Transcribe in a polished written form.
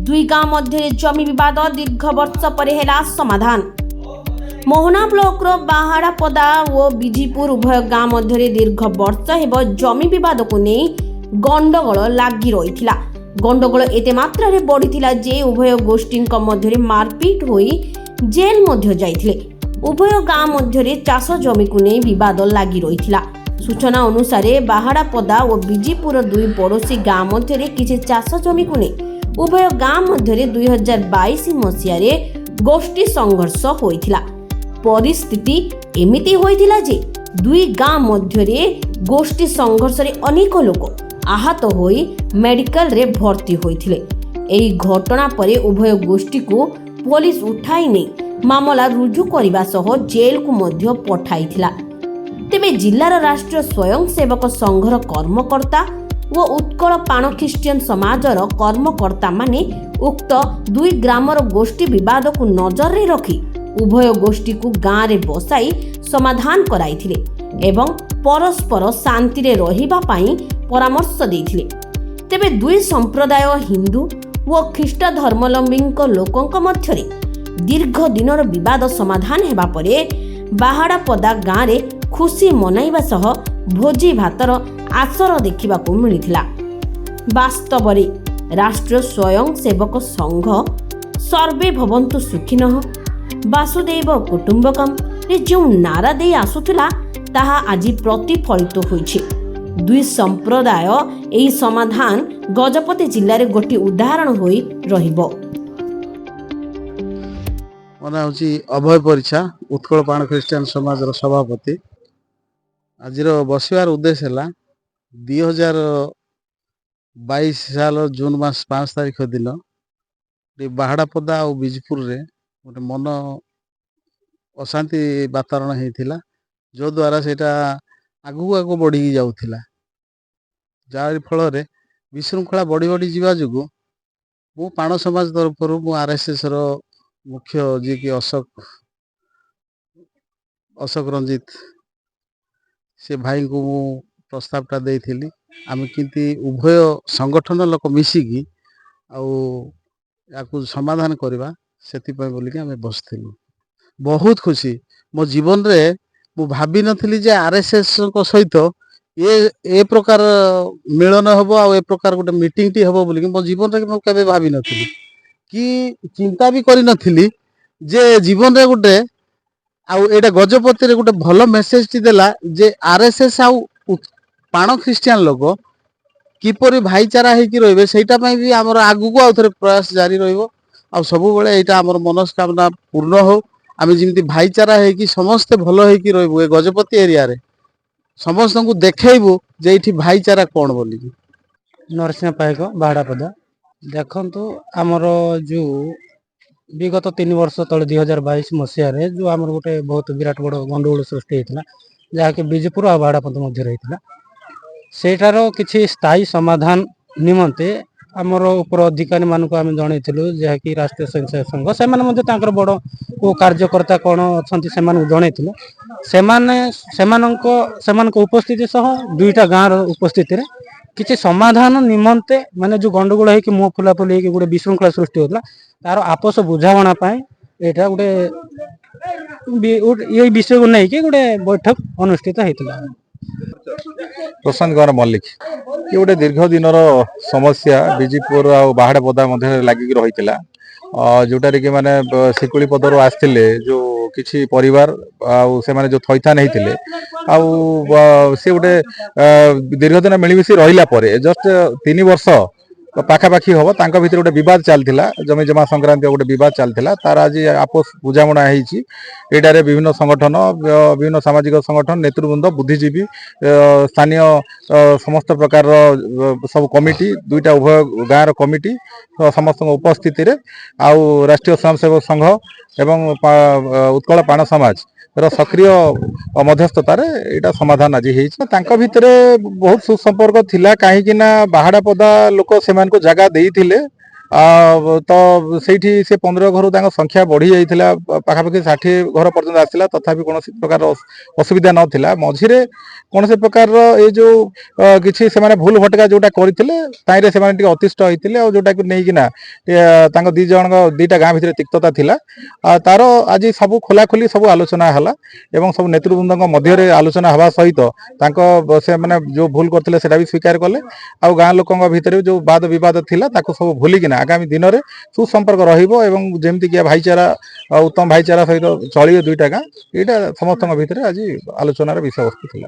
दुई गांव मध्य जमी विवाद दीर्घ वर्ष पर हेला समाधान। मोहना ब्लॉक बाहाड़ापदा और बिजीपुर उभय गांव मध्य दीर्घ वर्ष हेब जमी विवाद को नहीं गंडगोल लगी रही। गंडगोल एते मात्रा रे बढ़ीथिला जे उभय गोष्ठी मध्य मारपीट होई जेल मध्य जाइथिले। उभय गांव मध्य चाष जमी को नहीं विवाद लगी रही। सूचना अनुसार बाहाड़ापदा और बिजीपुर दुई पड़ोशी गांव मध्य किसी चाष जमी को नहीं उभय गांव मध्य 2022 मसीह गोष्ठी संघर्ष होइथिला। परिस्थिति एमिति होइथिला जे दुई गांव मध्य गोष्ठी संघर्ष रे अनेक लोक आहत होई मेडिकल रे भर्ती होइथिले। एही घटना परे उभय गोष्ठी को पुलिस उठाई नै मामला रुजु करबा सह जेल को मध्य पठाइथिला। तेबे जिल्लार राष्ट्रीय स्वयंसेवक संघर कर्मकर्ता व उत्कल पाण ख्रिस्टियन समाजर कर्मकर्ता माने उक्त दुई ग्रामर गोष्ठी विवाद को नजर रे रखी उभय गोष्ठी को गाँव रे बसाई समाधान कराइथिले एवं परस्पर शांति रे रहिबा पाई परामर्श देइथिले। तेबे दुई संप्रदाय हिंदू व ख्रीष्ट धर्मावलंबी लोकंक मध्यरे दीर्घ दिनर विवाद समाधान हेबा परे बाहाड़ापदा गाँव रे खुशी मनाइबा सह भोजी भातर आसर देखा मिलता। वास्तव में राष्ट्रीय स्वयंसेवक संघ सर्वे भवन्तु सुखिनः वासुदेव कुटुंबकम रे जो नारा दे आसुथिला ताहा आज प्रतिफलित होइछि। दुई संप्रदाय एही समाधान गजपति जिल्ला रे गोटी उदाहरण होई रहिबो। मना होची अभय परीक्षा उत्कल पाण ख्रिस्टियन समाजर सभापति। आजिर बसवार उद्देश्य है 2022 साल जून मास 5 तारीख दिन बाहाड़ापदा और बिजपुर रे गोटे मन अशांति वातावरण होता जो द्वारा सेटा आगू आगू बढ़ी जाऊला जार फल विशृंखला बढ़ी बढ़ी जावा जो मु पाण समाज तरफ आरएसएस रो मुख्य जी कि अशोक रंजित से भाई को मु प्रस्तावटा देइथिली। आम किंती उभय संगठन लोक मिसिकी आउ समाधान करवा से बोलिक आम बसलु। बहुत खुशी मो जीवन रे मु भाभी नथिली जे आरएसएस को सहित ए प्रकार मिलन हम आ प्रकार गोटे मीटिंग टी हम बोलिक मो जीवन रे मु केबे भाभी नथिली कि चिंता भी करि नथिली जे जीवन रे गोटे आउ एटा गजपति रे गोटे भल मेसेज टी देला जे आरएसएस आउ पाण ख्रिस्टियन लोक किपरि भाईचारा हेकी रहिबे सेटा पई भी हमर आगु को आउथरे प्रयास जारी रहिबो। आ सब बेले एटा हमर मनस्कामना पूर्ण हो आमे जिमती भाईचारा हेकी समस्त भल हेकी रहिबो। ए गजपति एरिया रे समस्त को देखेइबो जे एठी भाईचारा कोन बोली। नरसिंह पाइक बाहाड़ापदा देखंतु हमर जो विगत 3 वर्ष तले 2022 मसीह रे जो हमर गोटे बहुत विराट बड़ गंडगोल सृष्टि होता जहाँकि बिजपुर आ बाहाड़ापदा मध्य रही सेठार किसी स्थायी समाधान निमंते आमर उपर अधिकारी मानक आम जनइलु जहाँकि राष्ट्रीय स्वयंसेवक संघ से बड़ को कार्यकर्ता कौन अच्छा जनइलु उपस्थिति सह दुईटा गाँव उपस्थिति किसी समाधान निमंते माने जो गंडगोल है कि मुह फुलाफुली गोटे विशृंखला सृष्टि होता तार आपस बुझाणा यहाँ गोटे ये विषय को नहीं कि गोटे बैठक अनुष्ठित होता। प्रशांत कुमार मल्लिक ये गोटे दीर्घ दिन समस्या बिजीपुर आ बाहाड़ापदा मध्य लगिक रही जोटार कि माने शिकुली पदर आसते जो किसी परिवार से माने जो थैथान होते सी गोटे दीर्घ दिन मिलमिशी रहा जस्ट 3 वर्ष पाखापाखि हम तांका भितर गोटे बद चलता जमी जमा संक्रांति गोटे बद चलता तार आज आपस बुझामणा होटारे विभिन्न संगठन विभिन्न सामाजिक संगठन नेतृवृंद बुद्धिजीवी स्थानीय समस्त प्रकार सब कमिटी दुईटा उभय गाँव कमिटी समस्त उपस्थिति रे आउ राष्ट्रीय स्वयंसेवक संघ एवं उत्कल पाण समाज सक्रिय मध्यस्थतार यहाँ समाधान आज हो भितर बहुत सुसंपर्क थिला कहीं बाहाड़ापदा लोक से जगह देइथिले तो ସେଇଠି ସେ 15 ଘରୁ ତାଙ୍କ ସଂଖ୍ୟା ବଢି ଯାଇଥିଲା ପାଖାପାଖି 60 ଘର ପର୍ଯ୍ୟନ୍ତ ଆସିଲା ତଥାପି କୌଣସି ପ୍ରକାର ଅସୁବିଧା ନଥିଲା ମଝିରେ କୌଣସି ପ୍ରକାରର ଏ ଯୋଉ କିଛି ସେମାନେ ଭୁଲ ଭଟକା ଯୋଉଟା କରିଥିଲେ ତାଇରେ ସେମାନେ ଟିକେ ଅତିଷ୍ଠ ହେଇଥିଲେ ଆଉ ଯୋଉଟାକୁ ନେଇକିନା ତାଙ୍କ ଦିଟା ଗାଁ ଭିତରେ ତିକ୍ତତା ଥିଲା ତାର ଆଜି ସବୁ ଖୋଲାଖୋଲି ସବୁ ଆଲୋଚନା ହେଲା ଏବଂ ସବୁ ନେତୃବୃନ୍ଦଙ୍କ ମଧ୍ୟରେ ଆଲୋଚନା ହେବା ସହିତ ତାଙ୍କ ସେମାନେ ଯୋଉ ଭୁଲ କରିଥିଲେ ସେଟା ବି ସ୍ୱୀକାର କଲେ ଆଉ ଗାଁ ଲୋକଙ୍କ ଭିତରେ ଯୋଉ ବାଦ ବିବାଦ ଥିଲା ତାକୁ ସବୁ ଭୁଲିକିନା ଆଗାମୀ ଦିନରେ ସୁସମ୍ପର୍କ ରହିବ ଏବଂ ଯେମିତି କି ଭାଇଚାରା ଉତ୍ତମ ଭାଇଚାରା ସହିତ ଚଳିବେ ଦୁଇଟା ଗାଁ ଏଇଟା ସମସ୍ତଙ୍କ ଭିତରେ ଆଜି ଆଲୋଚନାର ବିଷୟବସ୍ତୁ ଥିଲା।